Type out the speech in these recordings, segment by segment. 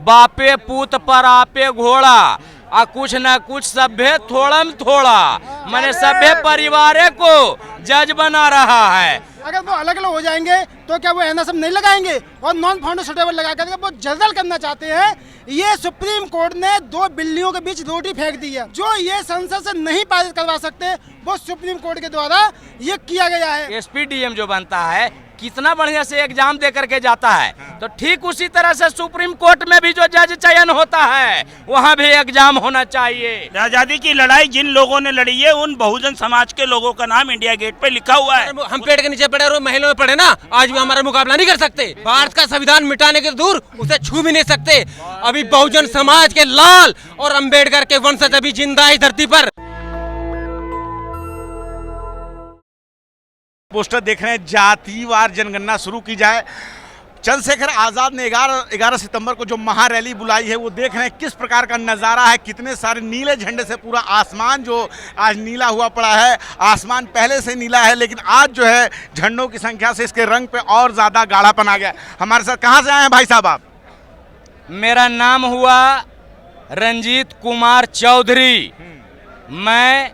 बापे पूत पर आपे घोड़ा आ कुछ न कुछ सभ्य थोड़ा में थोड़ा मैंने सभ्य परिवार को जज बना रहा है। अगर वो अलग अलग हो जाएंगे तो क्या वो एनएसएम नहीं लगाएंगे और नॉन फाउंडर सुटेबल लगा करके वो जल्द करना चाहते हैं। ये सुप्रीम कोर्ट ने दो बिल्लियों के बीच रोटी फेंक दी है। जो ये संसद से नहीं पारित करवा सकते वो सुप्रीम कोर्ट के द्वारा ये किया गया है। एसपीडीएम जो बनता है कितना बढ़िया से एग्जाम दे करके जाता है, तो ठीक उसी तरह से सुप्रीम कोर्ट में भी जो जज चयन होता है वहाँ भी एग्जाम होना चाहिए। आजादी की लड़ाई जिन लोगों ने लड़ी है उन बहुजन समाज के लोगों का नाम इंडिया गेट पे लिखा हुआ है। हम पेड़ के नीचे पड़े और महलों में पड़े ना, आज भी हमारा मुकाबला नहीं कर सकते। भारत का संविधान मिटाने के दूर उसे छू भी नहीं सकते। अभी बहुजन समाज के लाल और अम्बेडकर के वंशज अभी जिंदा है धरती पर। पोस्टर देख रहे हैं, जातिवार जनगणना शुरू की जाए। चंद्रशेखर आजाद ने 11 सितंबर को जो महारैली बुलाई है वो देख रहे हैं किस प्रकार का नज़ारा है। कितने सारे नीले झंडे से पूरा आसमान जो आज नीला हुआ पड़ा है। आसमान पहले से नीला है लेकिन आज जो है झंडों की संख्या से इसके रंग पे और ज़्यादा गाढ़ापन आ गया। हमारे साथ कहाँ से आए हैं भाई साहब आप? मेरा नाम हुआ रंजीत कुमार चौधरी। मैं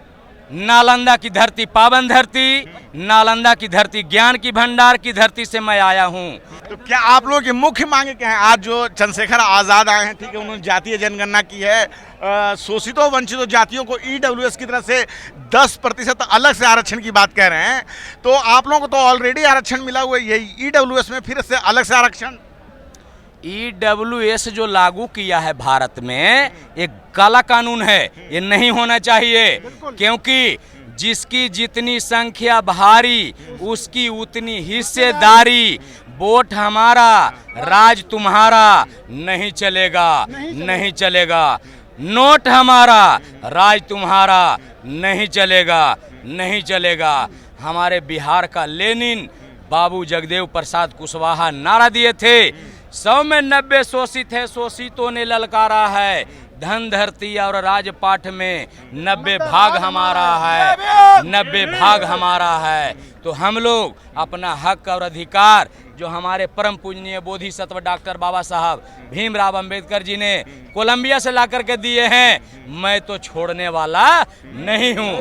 नालंदा की धरती, पावन धरती, नालंदा की धरती, ज्ञान की भंडार की धरती से मैं आया हूँ। तो क्या आप लोगों की मुख्य मांगे क्या हैं? आज जो चंद्रशेखर आज़ाद आए हैं, ठीक है, उन्होंने जातीय जनगणना की है। शोषितों वंचितों जातियों को ईडब्ल्यूएस की तरफ से 10% अलग से आरक्षण की बात कह रहे हैं। तो आप लोगों को तो ऑलरेडी आरक्षण मिला हुआ है, यही ईडब्ल्यूएस में फिर से अलग से आरक्षण? ईडब्ल्यूएस जो लागू किया है भारत में एक काला कानून है, ये नहीं होना चाहिए। क्योंकि जिसकी जितनी संख्या भारी उसकी उतनी हिस्सेदारी। वोट हमारा राज तुम्हारा नहीं चलेगा, नहीं चलेगा। नोट हमारा राज तुम्हारा नहीं चलेगा, नहीं चलेगा। हमारे बिहार का लेनिन बाबू जगदेव प्रसाद कुशवाहा नारा दिए थे, 100 में 90 शोषित है, शोषितों ने ललकारा है। धन धरती और राजपाठ में 90 भाग हमारा है, 90 भाग हमारा है। तो हम लोग अपना हक और अधिकार जो हमारे परम पूजनीय बोधिसत्व डॉक्टर बाबा साहब भीमराव अंबेडकर जी ने कोलंबिया से ला करके दिए हैं, मैं तो छोड़ने वाला नहीं हूँ।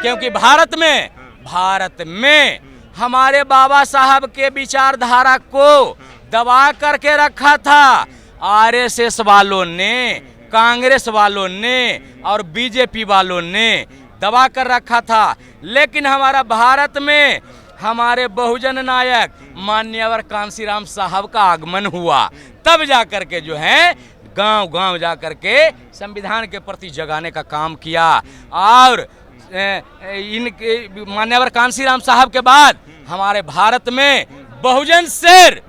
क्योंकि भारत में हमारे बाबा साहब के विचारधारा को दबा करके रखा था आरएसएस वालों ने, कांग्रेस वालों ने और बीजेपी वालों ने दबा कर रखा था। लेकिन हमारा भारत में हमारे बहुजन नायक मान्यवर कांसीराम साहब का आगमन हुआ, तब जाकर के जो है गांव-गांव जाकर के संविधान के प्रति जगाने का काम किया। और इनके मान्यवर कांसीराम साहब के बाद हमारे भारत में बहुजन शेर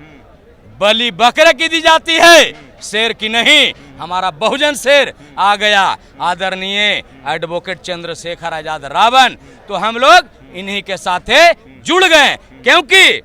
बलि बकरे की दी जाती है, शेर की नहीं। हमारा बहुजन शेर आ गया, आदरणीय एडवोकेट चंद्रशेखर आजाद रावण। तो हम लोग इन्हीं के साथ जुड़ गए, क्योंकि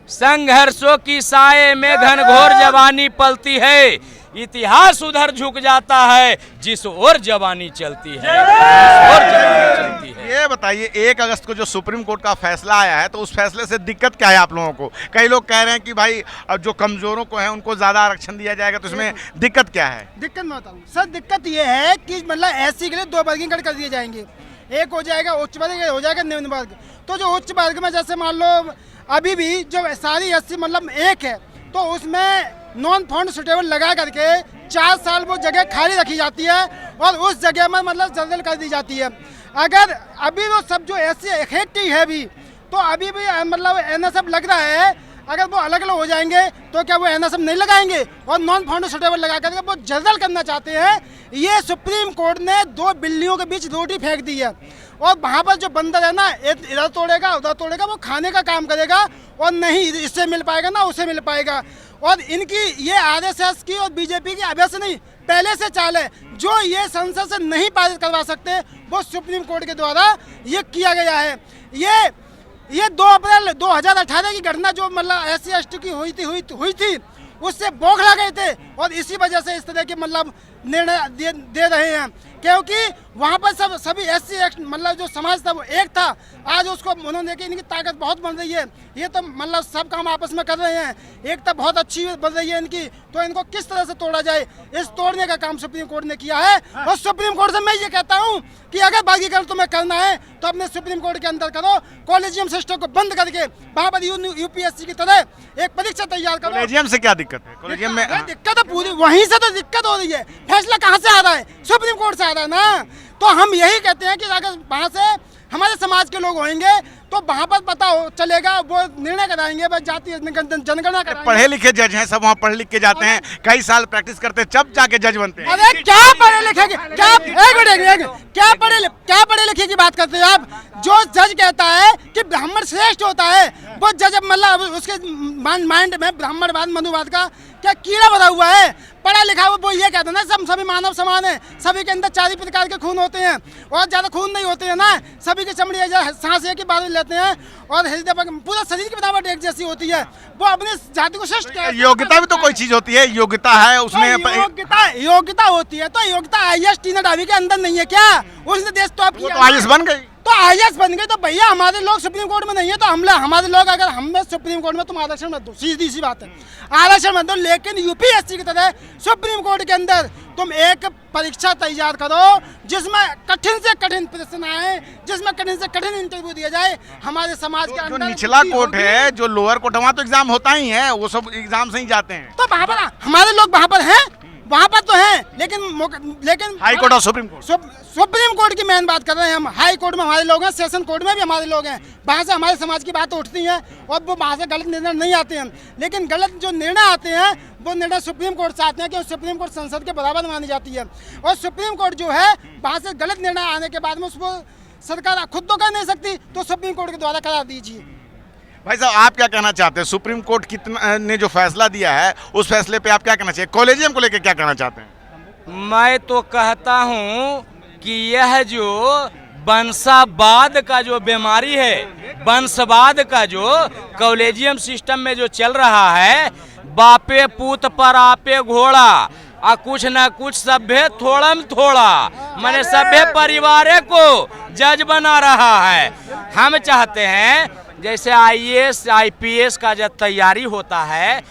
संघर्षों की साए में घनघोर जवानी पलती है, इतिहास उधर झुक जाता है जिस ओर जवानी चलती है, और जवानी चलती है। ये बताइए, 1 अगस्त को जो सुप्रीम कोर्ट का फैसला आया है तो उस फैसले से दिक्कत क्या है आप लोगों को? कई लोग कह रहे हैं कि भाई अब जो कमजोरों को है उनको ज्यादा आरक्षण दिया जाएगा, तो इसमें दिक्कत क्या है? दिक्कत मैं बताऊँ सर, दिक्कत ये है कि मतलब एससी के लिए 2 वर्गीकरण कर दिए जाएंगे। एक हो जाएगा उच्च वर्ग, हो जाएगा निम्न वर्ग। तो जो उच्च वर्ग में जैसे मान लो अभी भी जो सारी एससी मतलब एक है, तो उसमें नॉन फाउंड सुटेबल लगा करके 4 साल वो जगह खाली रखी जाती है और उस जगह में मतलब जल्द कर दी जाती है। अगर अभी वो सब जो एससी इकट्ठी है भी, तो अभी भी मतलब एनएसएम लग रहा है। अगर वो अलग अलग हो जाएंगे तो क्या वो एनएसएम नहीं लगाएंगे और नॉन फाउंड सुटेबल लगा करके वो जल्द करना चाहते हैं। ये सुप्रीम कोर्ट ने 2 बिल्लियों के बीच रोटी फेंक दी है और वहाँ पर जो बंदर है ना, इधर तोड़ेगा उधर तोड़ेगा, वो खाने का काम करेगा और नहीं इससे मिल पाएगा ना उससे मिल पाएगा। और इनकी ये आरएसएस की और बीजेपी की अभ्यास नहीं, पहले से चाल है। जो ये संसद से नहीं पारित करवा सकते वो सुप्रीम कोर्ट के द्वारा ये किया गया है। ये 2 अप्रैल 2018 की घटना जो मतलब SC ST की हुई थी उससे बौखला गए थे और इसी वजह से इस तरह के मतलब निर्णय दे रहे हैं। क्योंकि वहाँ पर सभी एससी मतलब जो समाज था वो एक था। आज उसको उन्होंने देखी, इनकी ताकत बहुत बन रही है। ये तो मतलब सब काम आपस में कर रहे हैं, एकता बहुत अच्छी बन रही है इनकी। तो इनको किस तरह से तोड़ा जाए, इस तोड़ने का काम सुप्रीम कोर्ट ने किया है। और सुप्रीम कोर्ट से मैं ये कहता हूँ कि अगर वर्गीकरण तुम्हें करना है तो अपने सुप्रीम कोर्ट के अंदर करो, कॉलेजियम सिस्टम को बंद करके वहाँ पर यूपीएससी की तरह एक परीक्षा तैयार करो। कॉलेजियम से क्या दिक्कत है? कॉलेजियम में दिक्कत है पूरी, वहीं से तो दिक्कत हो रही है। फैसला कहाँ से आ रहा है? सुप्रीम कोर्ट से आ रहा है ना। तो हम यही कहते हैं कि अगर वहाँ से हमारे समाज के लोग होंगे तो वहाँ पर पता चलेगा, वो निर्णय कराएंगे, बस जाति जनगणना कराएंगे। पढ़े लिखे जज हैं, सब वहाँ पढ़ लिख के जाते हैं, कई साल प्रैक्टिस करते हैं, जब जाके जज बनते हैं। अरे क्या पढ़े लिखे की, क्या पढ़े लिखे की बात करते हैं आप? जो जज कहता है कि ब्राह्मण श्रेष्ठ होता है, वो जज मतलब उसके माइंड में ब्राह्मणवाद मनुवाद का क्या कीड़ा भरा हुआ है? पढ़ा लिखा वो ये कहते हैं ना, सब सभी मानव समान है, सभी के अंदर 4 प्रकार के खून होते हैं और ज्यादा खून नहीं होते हैं ना, सभी की चमड़ी सांस एक ही बार लेते हैं और हृदय पूरा शरीर की बनावट एक जैसी होती है। वो अपनी जाति को श्रेष्ठ कहते हैं। योग्यता भी तो कोई चीज होती है, योग्यता है उसमें योग्यता होती है। तो योग्यता IAS टीना डावी के अंदर नहीं है क्या? उसने देश तो IAS बन गई, तो IAS बन गई। तो भैया हमारे लोग सुप्रीम कोर्ट में नहीं है, तो हमारे लोग अगर हमें सुप्रीम कोर्ट में तुम आरक्षण मत दो, सीधी सी बात है, आरक्षण मत दो, लेकिन यूपीएससी की तरह सुप्रीम कोर्ट के अंदर तुम एक परीक्षा तैयार करो जिसमें कठिन से कठिन प्रश्न आए, जिसमें कठिन से कठिन इंटरव्यू दिया जाए हमारे समाज के अंदर। जो निचला कोर्ट है, जो लोअर कोर्ट है, वहाँ तो एग्जाम होता ही है, वो सब एग्जाम से ही जाते हैं। तो वहाँ पर हमारे लोग वहाँ पर हैं, वहाँ पर तो हैं, लेकिन हाई कोर्ट और सुप्रीम कोर्ट, सुप्रीम कोर्ट की मेन बात कर रहे हैं हम। हाई कोर्ट में हमारे लोग हैं, सेशन कोर्ट में भी हमारे लोग हैं, वहाँ से हमारे समाज की बातें उठती हैं और वो वहाँ से गलत निर्णय नहीं आते हैं। लेकिन गलत जो निर्णय आते हैं वो निर्णय सुप्रीम कोर्ट से आते हैं, कि सुप्रीम कोर्ट संसद के बराबर मानी जाती है। और सुप्रीम कोर्ट जो है वहाँ से गलत निर्णय आने के बाद में उसको सरकार खुद तो कर नहीं सकती, तो सुप्रीम कोर्ट के द्वारा करा दीजिए। भाई साहब आप क्या कहना चाहते हैं? सुप्रीम कोर्ट कितना ने जो फैसला दिया है उस फैसले पे आप क्या कहना चाहिए? कॉलेजियम को लेकर क्या कहना चाहते हैं? मैं तो कहता हूँ कि यह जो वंशवाद का जो बीमारी है, वंशवाद का जो कॉलेजियम सिस्टम में जो चल रहा है, बापे पूत पर आपे घोड़ा और कुछ न कुछ सभ्य थोड़ा में थोड़ा, मैंने सभ्य परिवार को जज बना रहा है। हम चाहते हैं जैसे IAS IPS का जब तैयारी होता है,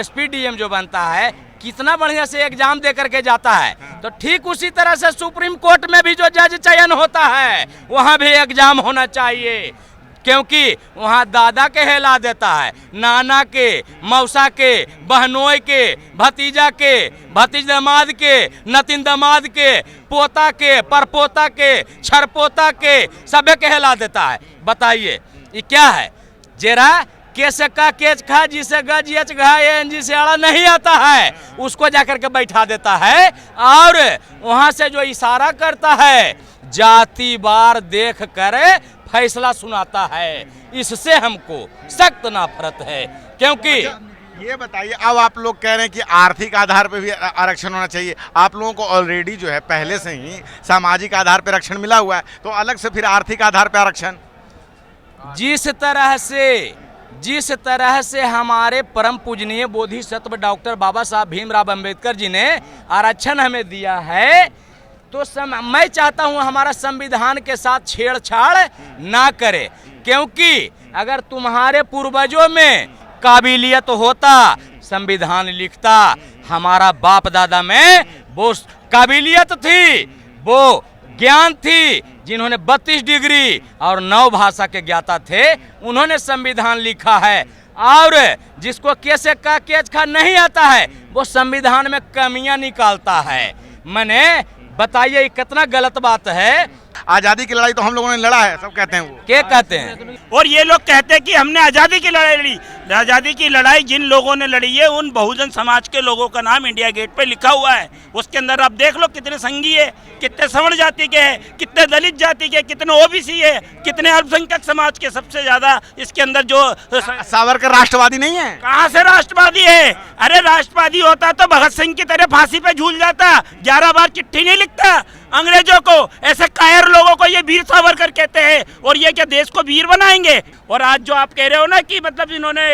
SPDM जो बनता है, कितना बढ़िया से एग्जाम दे करके जाता है, तो ठीक उसी तरह से सुप्रीम कोर्ट में भी जो जज चयन होता है वहाँ भी एग्जाम होना चाहिए, क्योंकि वहाँ दादा के हिला देता है, नाना के, मौसा के, बहनोई के, भतीजा के, भतीज दामाद के, नतिन दामाद के, पोता के, परपोता के, छरपोता के, सभी के हिला देता है। बताइए ये क्या है? जेरा कैसे का केच खा, जिसे गज एच घा एन से आड़ा नहीं आता है उसको जाकर के बैठा देता है, और वहाँ से जो इशारा करता है जाति बार देख कर फैसला सुनाता है। इससे हमको सख्त नफरत है, क्योंकि ये बताइए, अब आप लोग कह रहे हैं कि आर्थिक आधार पे भी आरक्षण होना चाहिए। आप लोगों को ऑलरेडी जो है पहले से ही सामाजिक आधार पे आरक्षण मिला हुआ है, तो अलग से फिर आर्थिक आधार पे आरक्षण? जिस तरह से हमारे परम पूजनीय बोधिसत्व डॉक्टर बाबा साहब भीमराव अंबेडकर जी ने आरक्षण हमें दिया है, तो मैं चाहता हूं हमारा संविधान के साथ छेड़छाड़ ना करे, क्योंकि अगर तुम्हारे पूर्वजों में काबिलियत होता, संविधान लिखता, हमारा बाप दादा में वो काबिलियत थी, वो ज्ञान थी, जिन्होंने 32 डिग्री और 9 भाषा के ज्ञाता थे, उन्होंने संविधान लिखा है। और जिसको कैसे का केच खा नहीं आता है वो संविधान में कमियां निकालता है। मैंने बताइए ये कितना गलत बात है। आजादी की लड़ाई तो हम लोगों ने लड़ा है, सब कहते हैं। वो क्या कहते हैं? और ये लोग कहते हैं कि हमने आज़ादी की लड़ाई लड़ी। आज़ादी की लड़ाई जिन लोगों ने लड़ी है उन बहुजन समाज के लोगों का नाम इंडिया गेट पे लिखा हुआ है। उसके अंदर आप देख लो कितने संघी है, कितने सवर्ण जाति के हैं, कितने दलित जाति के, कितने OBC है, कितने अल्पसंख्यक समाज के। सबसे ज्यादा इसके अंदर जो सावरकर राष्ट्रवादी नहीं है? कहाँ से राष्ट्रवादी है? अरे राष्ट्रवादी होता तो भगत सिंह की तरह फांसी पे झूल जाता, 11 बार चिट्ठी नहीं लिखता अंग्रेजों को। ऐसे कायर लोगों को ये वीर सावरकर कहते हैं, और ये क्या देश को वीर बनाएंगे? और आज जो आप कह रहे हो ना कि मतलब इन्होंने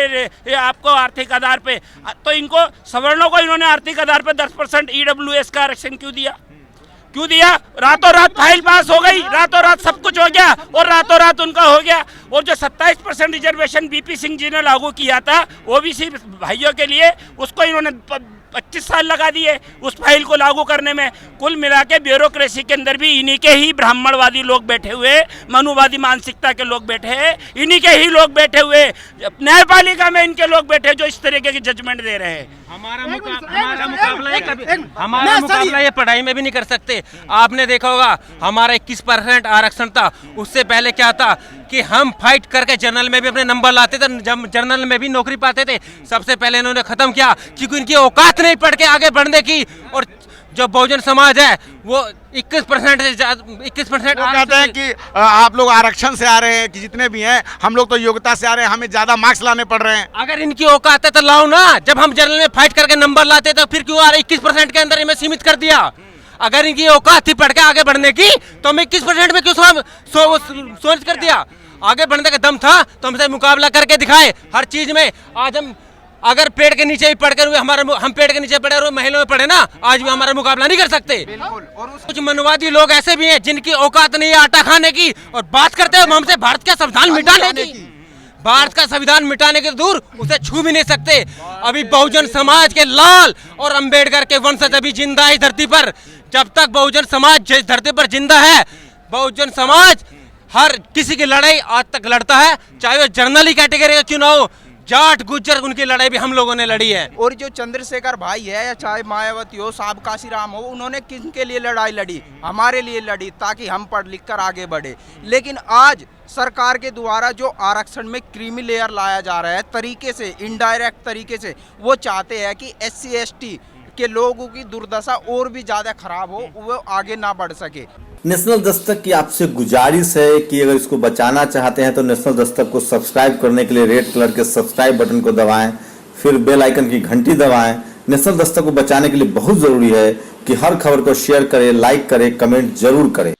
आपको आर्थिक आधार पे, तो इनको सवर्णों को इन्होंने आर्थिक आधार पे 10% EWS का आरक्षण क्यों दिया? क्यों दिया? रातों रात फाइल पास हो गई, रातों रात सब कुछ हो गया और रातों रात उनका हो गया। और जो 27% रिजर्वेशन बीपी सिंह जी ने लागू किया था ओबीसी भाइयों के लिए, उसको इन्होंने 25 साल लगा दिए उस फाइल को लागू करने में। कुल मिला के ब्यूरोक्रेसी के अंदर भी इन्हीं के ही ब्राह्मणवादी लोग बैठे हुए, मनुवादी मानसिकता के लोग बैठे हैं, इन्हीं के ही लोग बैठे हुए, न्यायपालिका में इनके लोग बैठे जो इस तरीके की जजमेंट दे रहे हैं। हमारा मुकाबला ये पढ़ाई में भी नहीं कर सकते। आपने देखा होगा हमारा 21% आरक्षण था, उससे पहले क्या था कि हम फाइट करके जनरल में भी अपने नंबर लाते थे, जनरल में भी नौकरी पाते थे। सबसे पहले इन्होंने खत्म किया क्योंकि इनकी औकात नहीं पढ़ के आगे बढ़ने की। और जो बहुजन समाज है वो 21% से 21% कहते हैं कि आप लोग आरक्षण से आ रहे हैं कि जितने भी हैं, हम लोग तो योग्यता से आ रहे हैं, हमें ज्यादा मार्क्स लाने पड़ रहे हैं। अगर इनकी औकात है तो लाओ ना। जब हम जनरल में फाइट करके नंबर लाते तो फिर क्यों 21% के अंदर इन्हें सीमित कर दिया? अगर इनकी औकात थी पढ़ के आगे बढ़ने की तो हमें 21% में क्यों सोच कर दिया? आगे बढ़ने का दम था तो हमसे मुकाबला करके दिखाए हर चीज में। आज हम अगर पेड़ के नीचे भी पढ़कर हुए हम पेड़ के नीचे पढ़े और महिलाओं में पढ़े ना, आज भी हमारा मुकाबला नहीं कर सकते। और कुछ मनवादी लोग ऐसे भी हैं जिनकी औकात नहीं है आटा खाने की और बात करते हैं हमसे भारत का संविधान मिटाने की। भारत का संविधान मिटाने के दूर उसे छू भी नहीं सकते। अभी बहुजन समाज के लाल और अंबेडकर के वंशज अभी जिंदा है धरती पर। जब तक बहुजन समाज धरती पर जिंदा है, बहुजन समाज हर किसी की लड़ाई आज तक लड़ता है, चाहे वो जर्नली कैटेगरी का क्यों ना हो। जाट गुज्जर उनकी लड़ाई भी हम लोगों ने लड़ी है। और जो चंद्रशेखर भाई है या चाहे मायावती हो, साहब काशीराम हो, उन्होंने किनके लिए लड़ाई लड़ी? हमारे लिए लड़ी ताकि हम पढ़ लिख कर आगे बढ़े। लेकिन आज सरकार के द्वारा जो आरक्षण में क्रीमी लेयर लाया जा रहा है तरीके से, इनडायरेक्ट तरीके से, वो चाहते हैं कि SC ST के लोगों की दुर्दशा और भी ज़्यादा खराब हो, वो आगे ना बढ़ सके। नेशनल दस्तक की आपसे गुजारिश है कि अगर इसको बचाना चाहते हैं तो नेशनल दस्तक को सब्सक्राइब करने के लिए रेड कलर के सब्सक्राइब बटन को दबाएं, फिर बेल आइकन की घंटी दबाएं। नेशनल दस्तक को बचाने के लिए बहुत जरूरी है कि हर खबर को शेयर करें, लाइक करें, कमेंट जरूर करें।